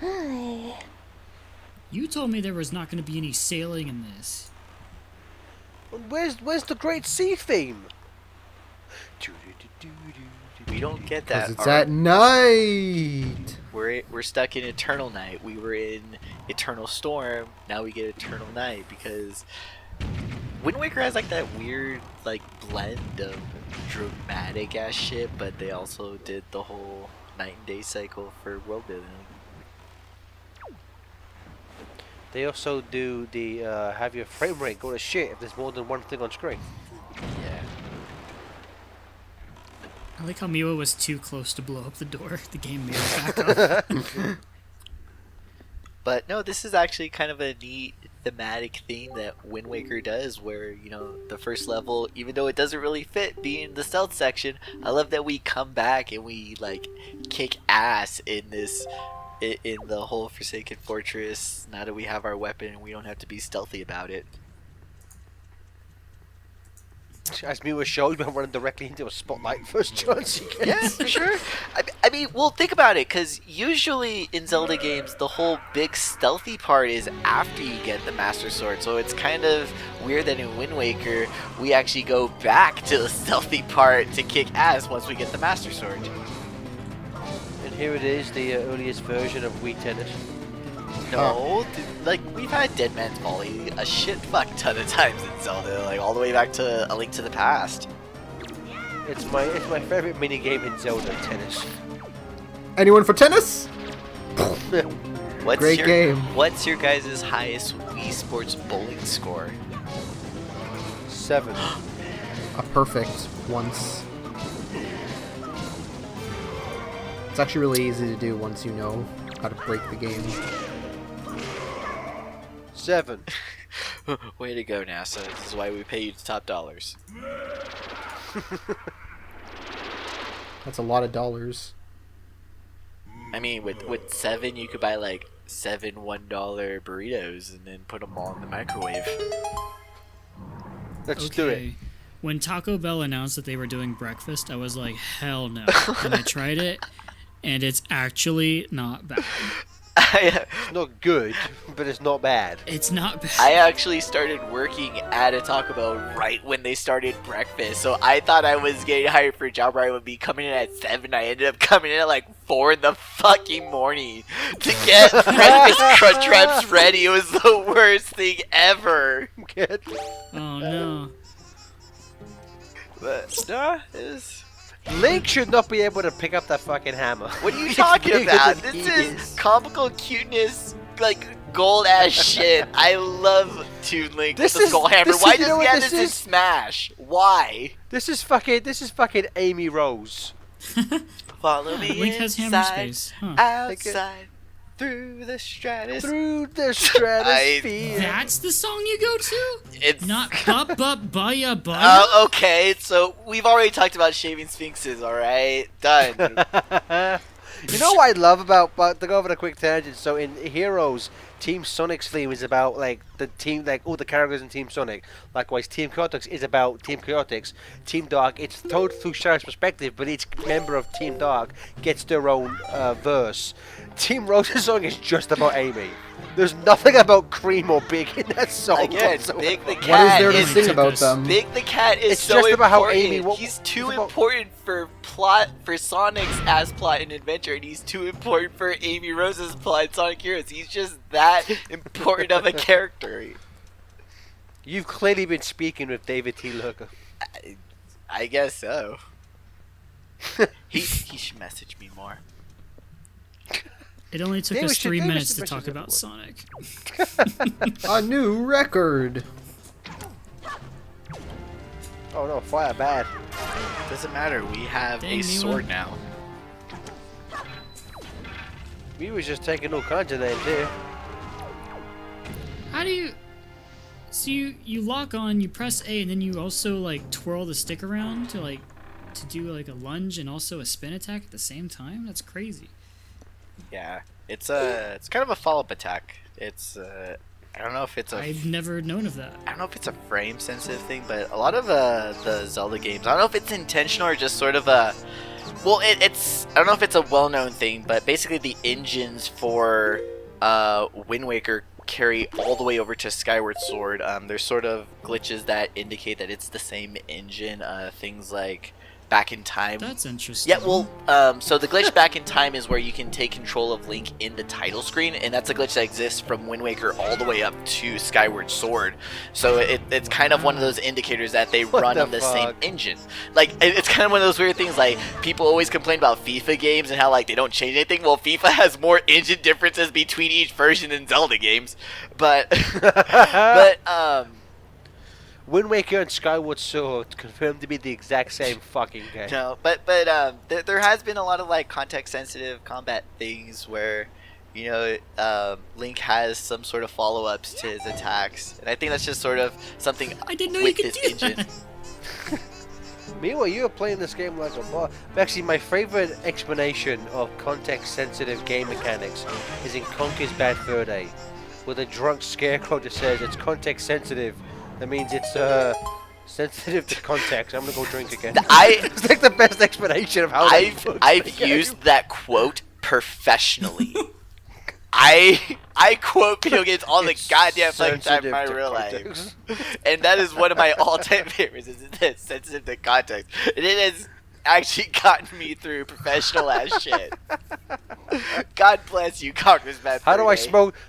You told me there was not going to be any sailing in this. Where's the Great Sea theme? We don't get Because that. it's at night. We're stuck in Eternal Night. We were in Eternal Storm. Now we get Eternal Night because Wind Waker has like that weird like blend of dramatic ass shit, but they also did the whole night and day cycle for world building. They also do the have your frame rate go to shit if there's more than one thing on screen. Yeah. I like how Miwa was too close to blow up the door. The game made it back up. But no, this is actually kind of a neat thematic thing that Wind Waker does where, you know, the first level, even though it doesn't really fit being the stealth section, I love that we come back and we like kick ass in this in the whole Forsaken Fortress. Now that we have our weapon and we don't have to be stealthy about it. As me was showed, we went running directly into a spotlight first chance you get. Yeah, for sure. I mean, well, think about it, because usually in Zelda games, the whole big stealthy part is after you get the Master Sword. So it's kind of weird that in Wind Waker, we actually go back to the stealthy part to kick ass once we get the Master Sword. And here it is, the earliest version of Wii Tennis. No, like, we've had Dead Man's Volley a shit fuck ton of times in Zelda, like all the way back to A Link to the Past. It's my favorite mini game in Zelda, tennis. Anyone for tennis? What's Great your, game. What's your guys' highest Wii Sports bowling score? 7. A perfect once. It's actually really easy to do once you know how to break the game. 7. Way to go, NASA. This is why we pay you top dollars. That's a lot of dollars. I mean, with 7, you could buy like 7 $1 burritos and then put them all in the microwave. Let's do it. When Taco Bell announced that they were doing breakfast, I was like, hell no. And I tried it, and it's actually not bad. I It's not good, but it's not bad. It's not bad. actually started working at a Taco Bell right when they started breakfast, so I thought I was getting hired for a job where I would be coming in at 7. I ended up coming in at like 4 in the fucking morning to get breakfast crunch wraps ready. It was the worst thing ever. Good. Oh no. But nah, it was... Link should not be able to pick up that fucking hammer. What are you He's talking bigger about? than This he is comical cuteness, like gold ass shit. I love Toon Link This with the is- skull hammer. this is- Why you does know he what have this this in is? Smash? Why? This is fucking Amy Rose. Follow me Link has hammer inside, space. Huh. outside, through the stratosphere. Through the stratosphere. That's the song you go to? It's Not bup bup baya baya? Oh, okay. So we've already talked about shaving sphinxes. All right, done. You know what I love about to go over a quick tangent. So in Heroes, Team Sonic's theme is about like the team, like all the characters in Team Sonic. Likewise, Team Chaotix is about Team Chaotix. Team Dark, it's told through Shadow's perspective, but each member of Team Dark gets their own verse. Team Rose's song is just about Amy. There's nothing about Cream or Big in that song. Again, whatsoever. Big the What is cat there to is- sing about them? Big the cat is It's so just about how important. Amy- He's too it's about- important for plot for Sonic's ass plot and adventure, and he's too important for Amy Rose's plot in Sonic Heroes. He's just that important of a character. You've clearly been speaking with David T. Lurker. I guess so. he should message me more. It only took They us should- 3 they minutes should to talk mention about that Sonic. A new record. Oh no, fire bad. Doesn't matter. We have Dang, a Miwa. sword now. We was just taking all kinds of names here. How do you... So you lock on, you press A, and then you also like twirl the stick around to do like a lunge and also a spin attack at the same time? That's crazy. Yeah, it's kind of a follow-up attack. It's I don't know if it's a I've never known of that. I don't know if it's a frame sensitive thing, but a lot of the Zelda games, I don't know if it's intentional or just sort of a Well, it's I don't know if it's a well-known thing, but basically the engines for Wind Waker carry all the way over to Skyward Sword. There's sort of glitches that indicate that it's the same engine. Things like Back in Time. That's interesting. Yeah, well, so the glitch Back in Time is where you can take control of Link in the title screen, and that's a glitch that exists from Wind Waker all the way up to Skyward Sword. So it's kind of one of those indicators that they run on the same engine. Like, it's kind of one of those weird things, like, people always complain about FIFA games and how, like, they don't change anything. Well, FIFA has more engine differences between each version than Zelda games. But, Wind Waker and Skyward Sword confirmed to be the exact same fucking game. No, but there has been a lot of like context sensitive combat things where, you know, Link has some sort of follow ups to his attacks, and I think that's just sort of something I didn't know with you could this do engine. that. Meanwhile, you were playing this game like a boss. Actually, my favorite explanation of context-sensitive game mechanics is in Conker's Bad Fur Day, where the drunk scarecrow just says it's context-sensitive. That means it's sensitive to context. I'm gonna go drink again. It's like the best explanation of how I've used that quote professionally. I quote video games all the goddamn fucking time in my real life, and that is one of my all-time favorites. Is this sensitive to context? And it has actually gotten me through professional ass shit. God bless you, Conker's Bad Fur Day.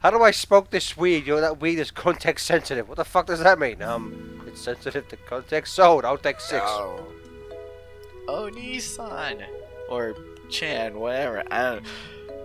How do I smoke this weed? You know that weed is context sensitive. What the fuck does that mean? It's sensitive to context. So I'll take 6. Oh, Nissan or Chan, whatever. I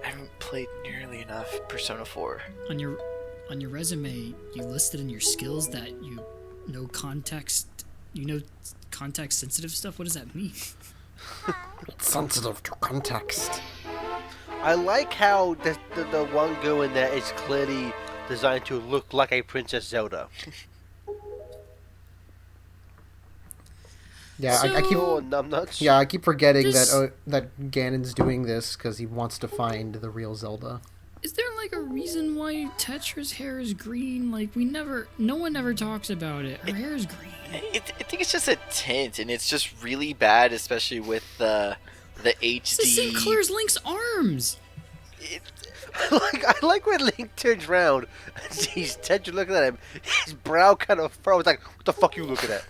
haven't played nearly enough Persona 4. On your resume, you listed in your skills that you know context. You know context sensitive stuff. What does that mean? It's sensitive to context. I like how the one girl in there is clearly designed to look like a Princess Zelda. Yeah, So- I keep. Oh, numbnuts. Yeah, I keep forgetting This- that Ganon's doing this because he wants to find the real Zelda. Is there like a reason why Tetra's hair is green? Like no one ever talks about it. Her hair is green. I think it's just a tint, and it's just really bad, especially with the HD. It's the same color as Link's arms. I like when Link turns around and sees Tetra looking at him. His brow kind of furrows. Like, what the fuck you looking at?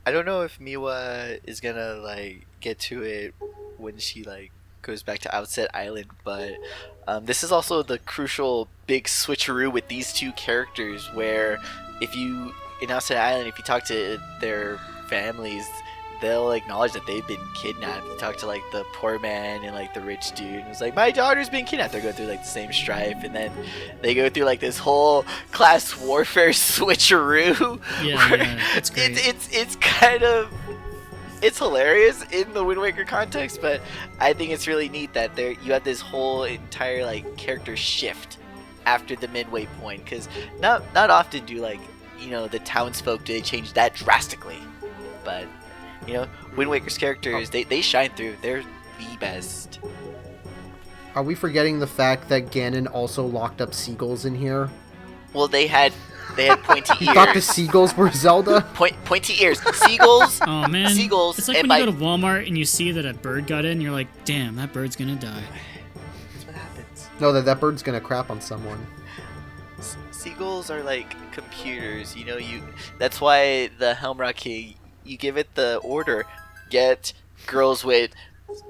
I don't know if Miwa is gonna like get to it when she like goes back to Outset Island, but this is also the crucial big switcheroo with these two characters, where if you in Outset Island, if you talk to their families, they'll acknowledge that they've been kidnapped. You talk to like the poor man and like the rich dude, and it's like, my daughter's been kidnapped. They go through like the same strife, and then they go through like this whole class warfare switcheroo. Yeah, it's great. It's kind of, it's hilarious in the Wind Waker context, but I think it's really neat that you have this whole entire like character shift after the midway point, because not often do like, you know, the townsfolk do they change that drastically, but you know, Wind Waker's characters, they shine through. They're the best. Are we forgetting the fact that Ganon also locked up seagulls in here? Well, they had pointy He thought the ears. seagulls were Zelda? Pointy ears. Seagulls. Oh man, Seagulls. It's like and when you go to Walmart and you see that a bird got in, you're like, damn, that bird's gonna die. That's what happens. No, that bird's gonna crap on someone. Seagulls are like computers. You know, that's why the Helmrock King, you give it the order, get girls with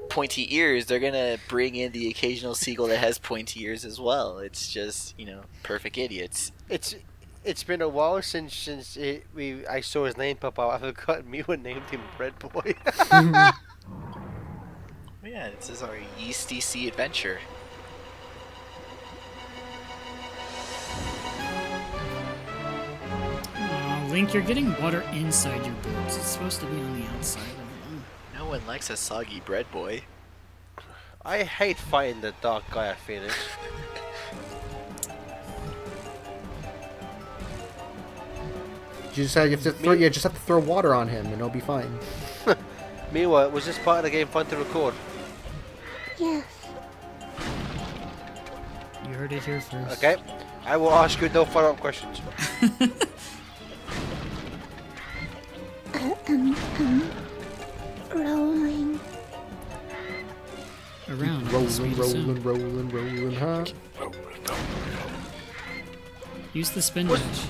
pointy ears, they're gonna bring in the occasional seagull that has pointy ears as well. It's just, you know, perfect idiots. It's been a while since I saw his name pop out. I forgot Miwa named him Bread Boy. Yeah, this is our Yeasty Sea adventure. Aw, Link, you're getting water inside your boots. It's supposed to be on the outside of them. No one likes a soggy bread boy. I hate fighting the dark guy at Phoenix. You just have to throw water on him and it'll be fine. Miwa, was this part of the game fun to record? Yes. You heard it here first. Okay. I will ask you no follow-up questions. around. at the Rolling, speed of sound. rolling, huh? Use the spin dash.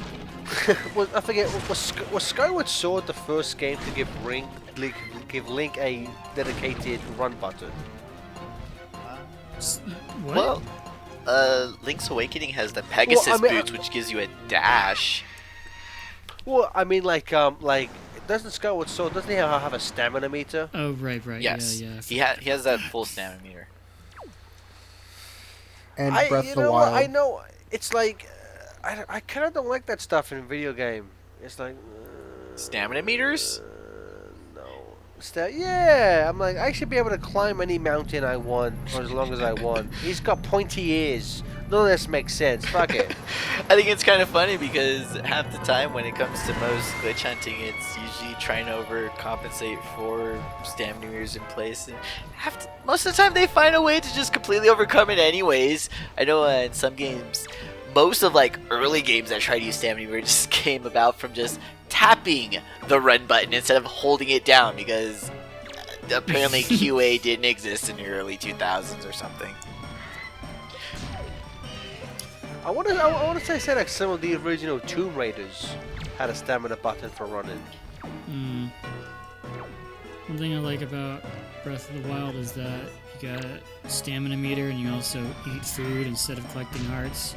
I forget. Was Skyward Sword the first game to give Link a dedicated run button? What? Well, Link's Awakening has the Pegasus boots, which gives you a dash. Well, I mean, like doesn't Skyward Sword doesn't he have a stamina meter? Oh, right. Yes, Yeah. he has that full stamina meter. And I Breath you of the know Wild. what? I know it's like I kind of don't like that stuff in video game. It's like Stamina meters? no. Yeah, I'm like I should be able to climb any mountain I want for as long as I want. He's got pointy ears. None of this makes sense. Fuck it. I think it's kind of funny because half the time when it comes to most glitch hunting, it's usually trying to overcompensate for stamina meters in place. And most of the time they find a way to just completely overcome it anyways. I know in some games, most of like early games that try to use stamina meters just came about from just tapping the run button instead of holding it down because apparently QA didn't exist in the early 2000s or something. I want to say like some of the original Tomb Raiders had a stamina button for running. One thing I like about Breath of the Wild is that you got stamina meter and you also eat food instead of collecting hearts.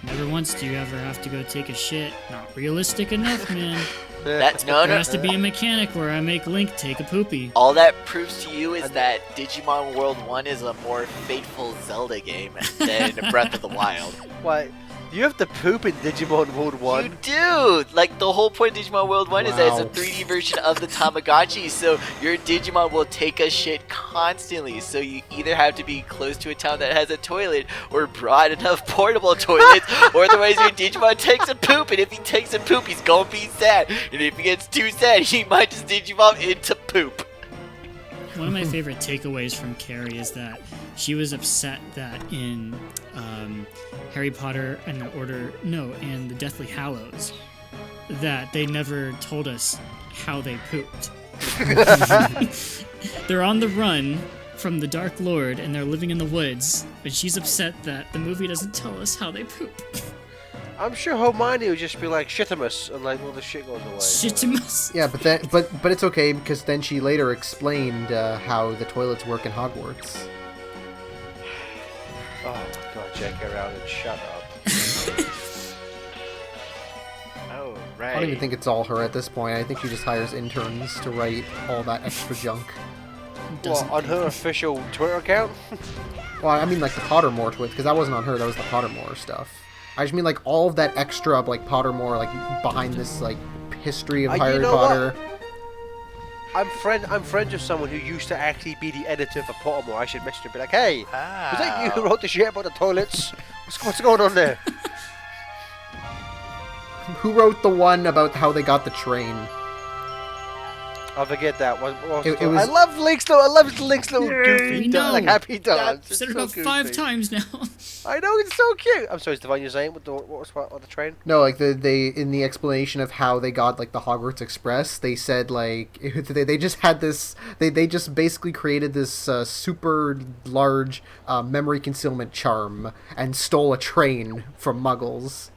Never once do you ever have to go take a shit. Not realistic enough, man. That's There has to be a mechanic where I make Link take a poopy. All that proves to you is that Digimon World 1 is a more faithful Zelda game than Breath of the Wild. Why? You have to poop in Digimon World 1. You do! Like, the whole point of Digimon World 1 is that it's a Wow. 3D version of the Tamagotchi, so your Digimon will take a shit constantly, so you either have to be close to a town that has a toilet, or broad enough portable toilets, or otherwise your Digimon takes a poop, and if he takes a poop, he's gonna be sad, and if he gets too sad, he might just Digimon into poop. One of my favorite takeaways from Carrie is that she was upset that in Harry Potter and the Deathly Hallows, that they never told us how they pooped. They're on the run from the Dark Lord and they're living in the woods, but she's upset that the movie doesn't tell us how they poop. I'm sure Hermione would just be like shittimus and like all the shit goes away. Shittimus. Yeah, but it's okay because then she later explained how the toilets work in Hogwarts. Oh my god, J.K. Rowling, shut up. Oh, I right. don't even think it's all her at this point. I think she just hires interns to write all that extra junk. What, on her official Twitter account? Well, I mean like the Pottermore tweet, because that wasn't on her. That was the Pottermore stuff. I just mean like all of that extra like Pottermore like behind this like history of You Harry know Potter. I'm friends with someone who used to actually be the editor for Pottermore. I should message her and be like, hey, was that you who wrote the shit about the toilets? What's going on there? Who wrote the one about how they got the train? I forget that. It was- I love Link's little goofy We dance, like know. happy dance. I've It's said it so about 5 goofy. times now. I know, it's so cute. I'm sorry, Stefan, you're saying what was the train? No, like they in the explanation of how they got like the Hogwarts Express, they said like they just had this they just basically created this super large memory concealment charm and stole a train from Muggles.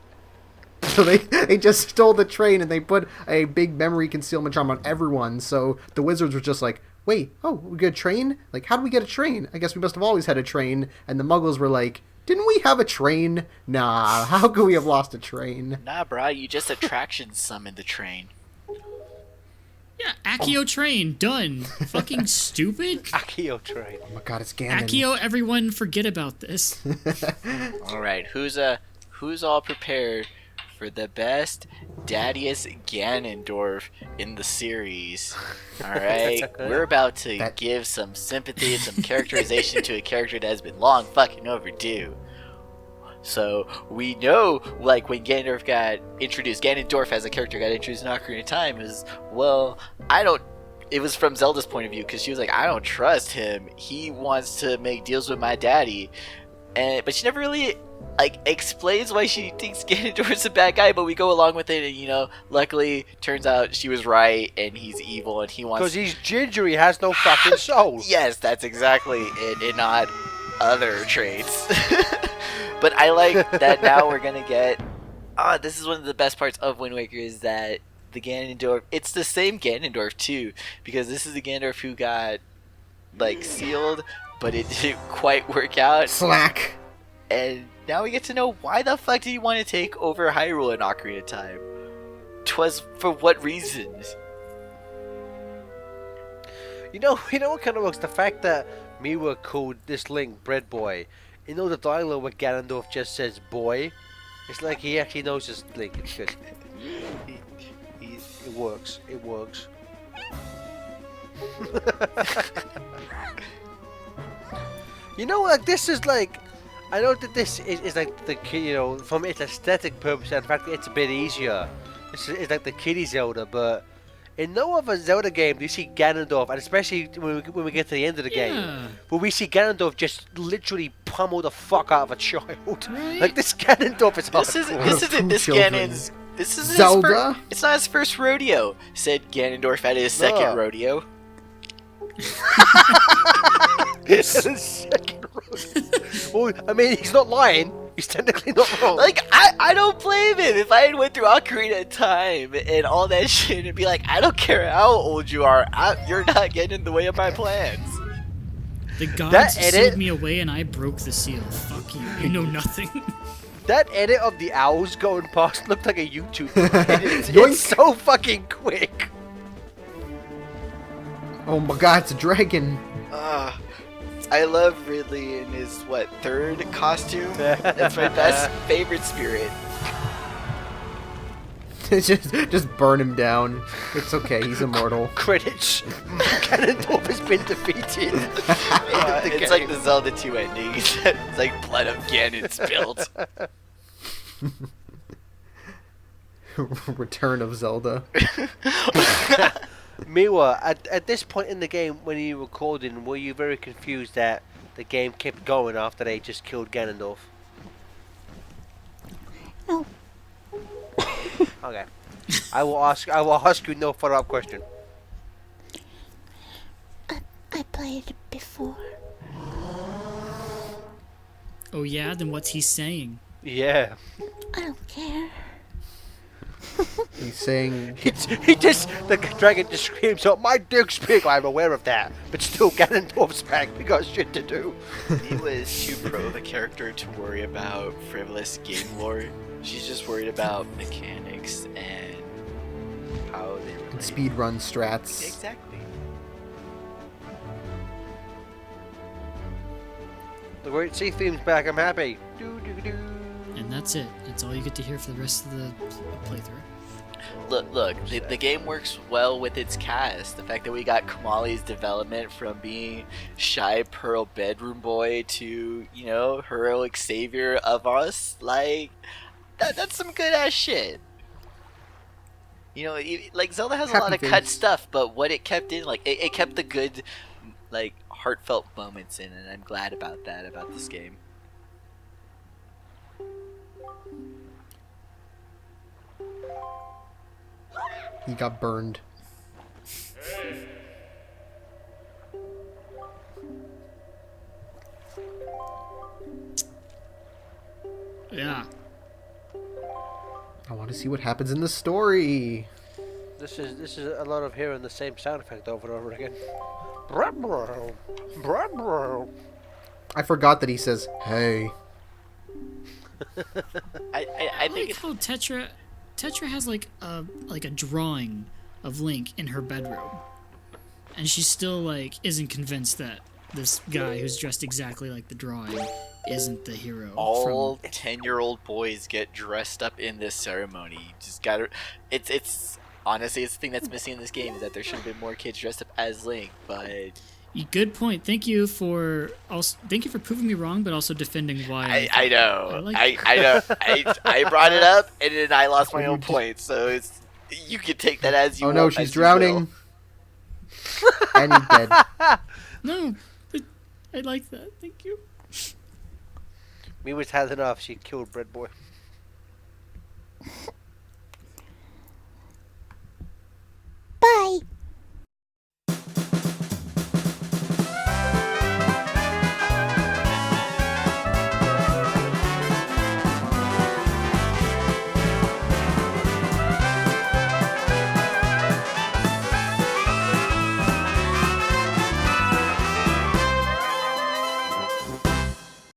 So they just stole the train and they put a big memory concealment charm on everyone. So the wizards were just like, wait, oh, we get a train? Like, how did we get a train? I guess we must have always had a train. And the Muggles were like, didn't we have a train? Nah, how could we have lost a train? Nah, brah, you just attraction summoned the train. Yeah, Accio train, done. Fucking stupid. Akio train. Oh my god, it's Ganon. Accio, everyone forget about this. Alright, who's all prepared for the best daddiest Ganondorf in the series? Alright, we're about to give some sympathy and some characterization to a character that has been long fucking overdue. So, we know, like, when Ganondorf got introduced, Ganondorf as a character got introduced in Ocarina of Time is, well, it was from Zelda's point of view, because she was like, I don't trust him. He wants to make deals with my daddy. but she never really like explains why she thinks Ganondorf's a bad guy, but we go along with it, and luckily turns out she was right, and he's evil, and he wants. Because he's ginger, he has no fucking soul. Yes, that's exactly it, and not other traits. But I like that now we're gonna get. This is one of the best parts of Wind Waker is that the Ganondorf. It's the same Ganondorf too, because this is the Ganondorf who got like sealed, but it didn't quite work out. Slack. And now we get to know why the fuck did he want to take over Hyrule in Ocarina of Time? 'Twas for what reasons? You know what kind of works? The fact that Miwa called this Link Bread Boy. The dialogue where Ganondorf just says boy. It's like he actually knows his Link. It's good. It works. It works. This is like, I know that this is like the from its aesthetic purpose, and in fact it's a bit easier. This is like the kiddie Zelda, but in no other Zelda game do you see Ganondorf, and especially when we get to the end of the game, where we see Ganondorf just literally pummel the fuck out of a child. Right? Like this Ganondorf is This isn't this children. Ganon's. This is Zelda? It's not his first rodeo. Said Ganondorf at his second rodeo. Second road. Well, I mean, he's not lying. He's technically not wrong. Like, I don't blame him. If I had went through Ocarina of Time and all that shit and be like, I don't care how old you are, you're not getting in the way of my plans. The That gods edit- sealed me away and I broke the seal. Fuck you. You know nothing. That edit of the owls going past looked like a YouTube. It's Yoink. so fucking quick. Oh my god, it's a dragon. I love Ridley in his, third costume? That's my best favorite spirit. just burn him down. It's okay, he's immortal. Credits. Ganondorf has been defeated. It's like the Zelda 2 ending. It's like blood of Ganon spilled. Return of Zelda. Miwa, at this point in the game, when you were recording, were you very confused that the game kept going after they just killed Ganondorf? No. Okay. I will ask you no follow-up question. I played it before. Oh yeah? Then what's he saying? Yeah. I don't care. He's saying The dragon just screams out, "My dick's big!" I'm aware of that. But still, Ganondorf's back. We got shit to do. He was too pro the character to worry about frivolous game lore. She's just worried about mechanics and how they relate. speedrun strats. Exactly. The Great Sea theme's back. I'm happy. Do do do. And that's it. That's all you get to hear for the rest of the playthrough. Look, the game works well with its cast. The fact that we got Kamali's development from being shy pearl bedroom boy to, heroic savior of us, like, that's some good ass shit. Like, Zelda has a lot of Happy cut face. stuff, but what it kept in, like, it kept the good, like, heartfelt moments in, and I'm glad about that, about this game. He got burned. Yeah. I want to see what happens in the story. This is a lot of hearing the same sound effect over and over again. Brah-brah, brah-brah. I forgot that he says, "Hey." I I think like how Tetra has like a drawing of Link in her bedroom, and she still like isn't convinced that this guy who's dressed exactly like the drawing isn't the hero. all 10-year-old boys get dressed up in this ceremony. You just gotta. It's honestly, it's the thing that's missing in this game is that there should have been more kids dressed up as Link. But Good point. Thank you for proving me wrong, but also defending why. I know, like- I know, I brought it up and then I lost my own point. So you can take that as you. Oh no, want, she's as you will. drowning. And he's dead. No, but I like that. Thank you. Miwa's had enough. She killed Bread Boy.